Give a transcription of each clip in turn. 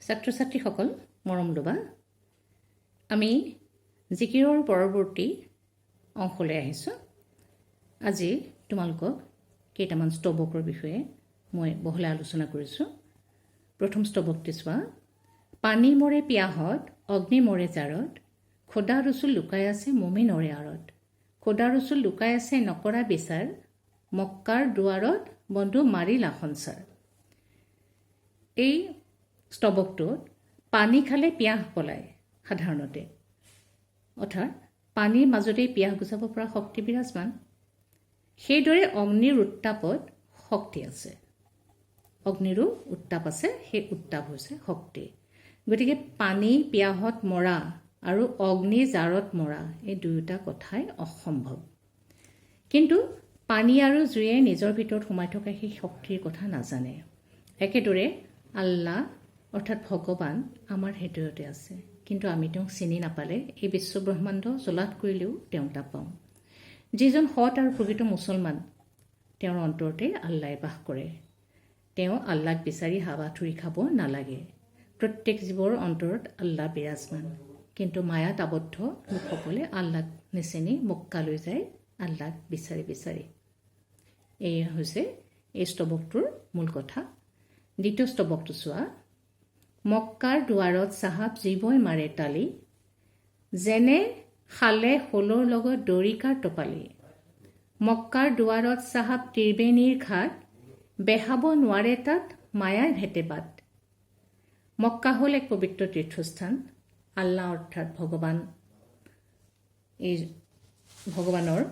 ছাত্ৰ-ছাত্ৰীসকল মৰম লবা আমি জিকিৰৰ পৰৱৰ্তী অংশলৈ আহিছোঁ আজি তোমালোকক কেইটামান স্তবকৰ বিষয়ে মই বহলাই আলোচনা কৰিছোঁ প্ৰথম স্তবকটি চোৱা পানী মৰে পিয়াহত অগ্নি মৰে জাৰত খোদা ৰসুল লুকাই আছে মুমিনৰে আৰত খোদা ৰসুল লুকাই আছে নকৰা বিচাৰ মক্কাৰ দুৱাৰত বন্ধু মাৰিলা সঞ্চাৰ এই স্তবকটোত পানী খালে পিয়াহ পলায় সাধাৰণতে অৰ্থাৎ পানীৰ মাজতেই পিয়াহ গুচাব পৰা শক্তি বিৰাজমান সেইদৰে অগ্নিৰ উত্তাপত শক্তি আছে অগ্নিৰো উত্তাপ আছে সেই উত্তাপ হৈছে শক্তি গতিকে পানী পিয়াহত মৰা আৰু অগ্নি জাৰত মৰা এই দুয়োটা কথাই অসম্ভৱ কিন্তু পানী আৰু জুয়ে নিজৰ ভিতৰত সোমাই থকা সেই শক্তিৰ কথা নাজানে একেদৰে আল্লাহ অৰ্থাৎ ভগৱান আমাৰ হৃদয়তে আছে কিন্তু আমি তেওঁক চিনি নাপালে এই বিশ্ব ব্ৰহ্মাণ্ড জলাত কৰিলেও তেওঁক নাপাওঁ যিজন সৎ আৰু প্ৰকৃত মুছলমান তেওঁৰ অন্তৰতে আল্লাই বাস কৰে তেওঁ আল্লাহক বিচাৰি হাবাথুৰি খাব নালাগে প্ৰত্যেক জীৱৰ অন্তৰত আল্লাহ বিৰাজমান কিন্তু মায়াত আবদ্ধ লোকসকলে আল্লাহক নিচিনি মক্কালৈ যায় আল্লাহক বিচাৰি বিচাৰি এই হৈছে এই স্তবকটোৰ মূল কথা দ্বিতীয় স্তবকটো চোৱা মক্কাৰ দুৱাৰত চাহাব জীৱই মাৰে তালি যেনে খালে শোলৰ লগত দৰিকাৰ টপালি মক্কাৰ দুৱাৰত চাহাব ত্ৰিবেণীৰ ঘাট বেহাব নোৱাৰে তাত মায়াৰ ভেটে বাট মক্কা হ'ল এক পবিত্ৰ তীৰ্থস্থান আল্লাহ অৰ্থাৎ ভগৱান এই ভগৱানৰ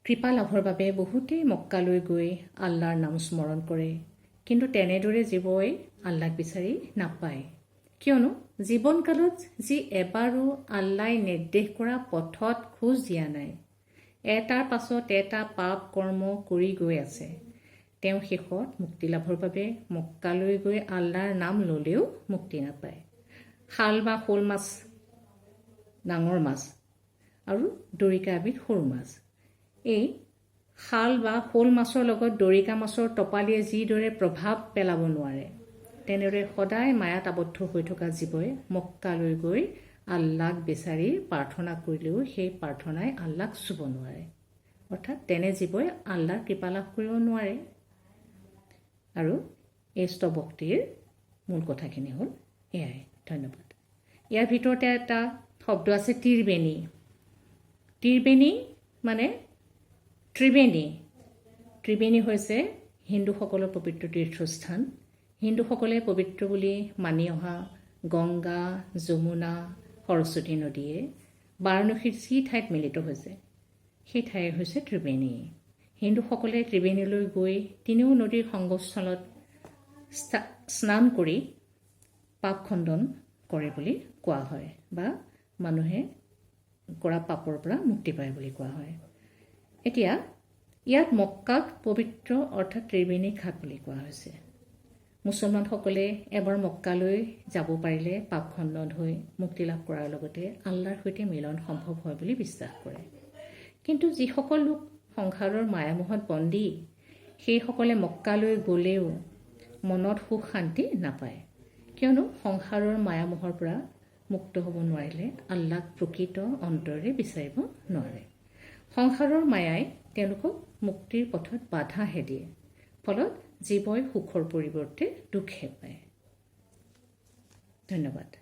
কৃপা লাভৰ বাবে বহুতেই মক্কালৈ গৈ আল্লাহৰ নাম স্মৰণ কৰে কিন্তু তেনেদৰে জীৱই আল্লাহক বিচাৰি নাপায় কিয়নো জীৱনকালত যি এবাৰো আল্লাই নিৰ্দেশ কৰা পথত খোজ দিয়া নাই এটাৰ পাছত এটা পাপ কৰ্ম কৰি গৈ আছে তেওঁ শেষত মুক্তি লাভৰ বাবে মক্কালৈ গৈ আল্লাহৰ নাম ল'লেও মুক্তি নাপায় শাল বা শ'ল মাছ ডাঙৰ মাছ আৰু দৰিকা এবিধ সৰু মাছ এই শাল বা শ'ল মাছৰ লগত দৰিকা মাছৰ টপালিয়ে যিদৰে প্ৰভাৱ পেলাব নোৱাৰে তেনেদৰে সদায় মায়াত আবদ্ধ হৈ থকা জীৱই মক্কালৈ গৈ আল্লাহক বিচাৰি প্ৰাৰ্থনা কৰিলেও সেই প্ৰাৰ্থনাই আল্লাহক চুব নোৱাৰে অৰ্থাৎ তেনে জীৱই আল্লাহৰ কৃপা লাভ কৰিব নোৱাৰে আৰু এই স্তবকটিৰ মূল কথাখিনি হ'ল এয়াই ধন্যবাদ ইয়াৰ ভিতৰতে এটা শব্দ আছে ত্ৰিবেণী ত্ৰিবেণী মানে ত্ৰিবেণী হৈছে হিন্দুসকলৰ পবিত্ৰ তীৰ্থস্থান হিন্দুসকলে পবিত্ৰ বুলি মানি অহা গংগা যমুনা সৰস্বতী নদীয়ে বাৰাণসীৰ যি ঠাইত মিলিত হৈছে সেই ঠাই হৈছে ত্ৰিবেণী হিন্দুসকলে ত্ৰিবেণীলৈ গৈ তিনিও নদীৰ সংগমস্থলত স্নান কৰি পাপ খণ্ডন কৰে বুলি কোৱা হয় বা মানুহে কৰা পাপৰ পৰা মুক্তি পায় বুলি কোৱা হয় এতিয়া ইয়াত মক্কাক পবিত্ৰ অৰ্থাৎ ত্ৰিবেণী ঘাট বুলি কোৱা হৈছে মুছলমানসকলে এবাৰ মক্কালৈ যাব পাৰিলে পাপ খণ্ডন হৈ মুক্তি লাভ কৰাৰ লগতে আল্লাহৰ সৈতে মিলন সম্ভৱ হয় বুলি বিশ্বাস কৰে কিন্তু যিসকল লোক সংসাৰৰ মায়ামোহত বন্দী সেইসকলে মক্কালৈ গ'লেও মনত সুখ শান্তি নাপায় কিয়নো সংসাৰৰ মায়ামোহৰ পৰা মুক্ত হ'ব নোৱাৰিলে আল্লাহক প্ৰকৃত অন্তৰেৰে বিচাৰিব নোৱাৰে সংসাৰৰ মায়াই তেওঁলোকক মুক্তিৰ পথত বাধাহে দিয়ে ফলত জীৱই সুখৰ পৰিৱৰ্তে দুখহে পায় ধন্যবাদ